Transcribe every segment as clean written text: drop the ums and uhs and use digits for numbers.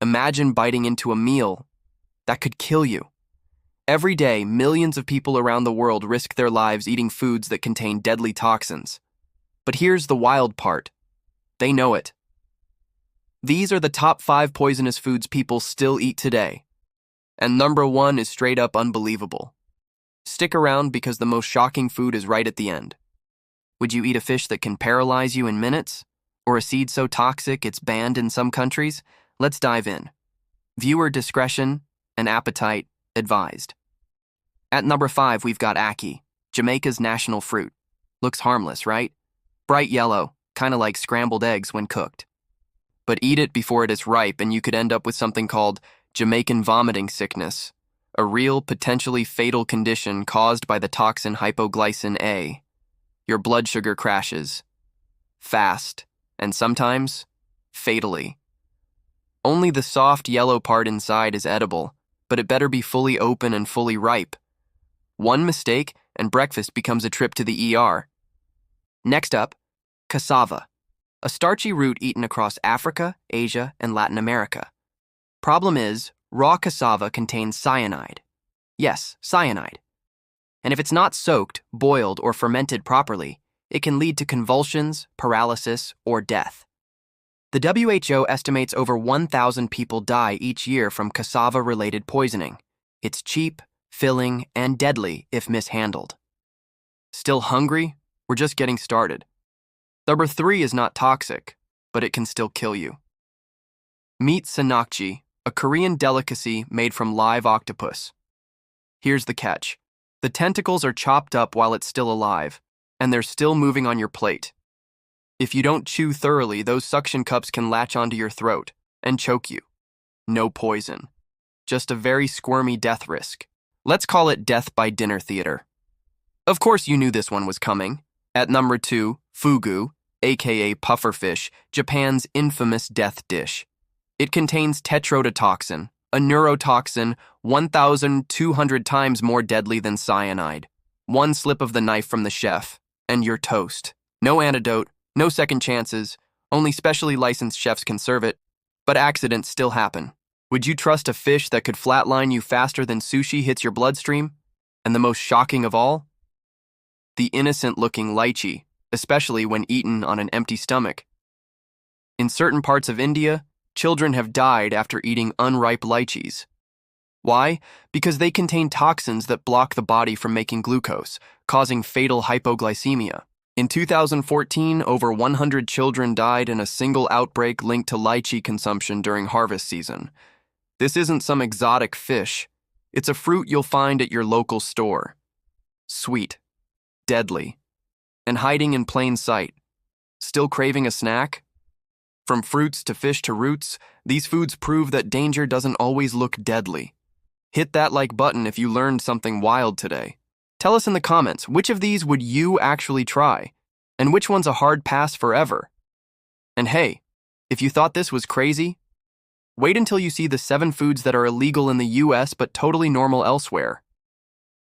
Imagine biting into a meal that could kill you. Every day, millions of people around the world risk their lives eating foods that contain deadly toxins. But here's the wild part. They know it. These are the top 5 poisonous foods people still eat today. And number 1 is straight up unbelievable. Stick around because the most shocking food is right at the end. Would you eat a fish that can paralyze you in minutes? Or a seed so toxic it's banned in some countries? Let's dive in. Viewer discretion and appetite advised. At number 5, we've got ackee, Jamaica's national fruit. Looks harmless, right? Bright yellow, kind of like scrambled eggs when cooked. But eat it before it is ripe and you could end up with something called Jamaican vomiting sickness, a real, potentially fatal condition caused by the toxin hypoglycin A. Your blood sugar crashes. Fast, and sometimes fatally. Only the soft yellow part inside is edible, but it better be fully open and fully ripe. One mistake and breakfast becomes a trip to the ER. Next up, cassava, a starchy root eaten across Africa, Asia, and Latin America. Problem is, raw cassava contains cyanide. Yes, cyanide. And if it's not soaked, boiled, or fermented properly, it can lead to convulsions, paralysis, or death. The WHO estimates over 1,000 people die each year from cassava-related poisoning. It's cheap, filling, and deadly if mishandled. Still hungry? We're just getting started. Number 3 is not toxic, but it can still kill you. Meet San-Nakji, a Korean delicacy made from live octopus. Here's the catch. The tentacles are chopped up while it's still alive, and they're still moving on your plate. If you don't chew thoroughly, those suction cups can latch onto your throat and choke you. No poison. Just a very squirmy death risk. Let's call it death by dinner theater. Of course you knew this one was coming. At number 2, Fugu, aka Pufferfish, Japan's infamous death dish. It contains tetrodotoxin, a neurotoxin 1,200 times more deadly than cyanide. One slip of the knife from the chef, and you're toast. No antidote, no second chances, only specially licensed chefs can serve it, but accidents still happen. Would you trust a fish that could flatline you faster than sushi hits your bloodstream? And the most shocking of all? The innocent-looking lychee, especially when eaten on an empty stomach. In certain parts of India, children have died after eating unripe lychees. Why? Because they contain toxins that block the body from making glucose, causing fatal hypoglycemia. In 2014, over 100 children died in a single outbreak linked to lychee consumption during harvest season. This isn't some exotic fish. It's a fruit you'll find at your local store. Sweet, deadly, and hiding in plain sight. Still craving a snack? From fruits to fish to roots, these foods prove that danger doesn't always look deadly. Hit that like button if you learned something wild today. Tell us in the comments, which of these would you actually try? And which one's a hard pass forever? And hey, if you thought this was crazy, wait until you see the 7 foods that are illegal in the US but totally normal elsewhere.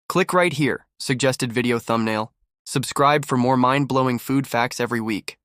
Click right here, suggested video thumbnail. Subscribe for more mind-blowing food facts every week.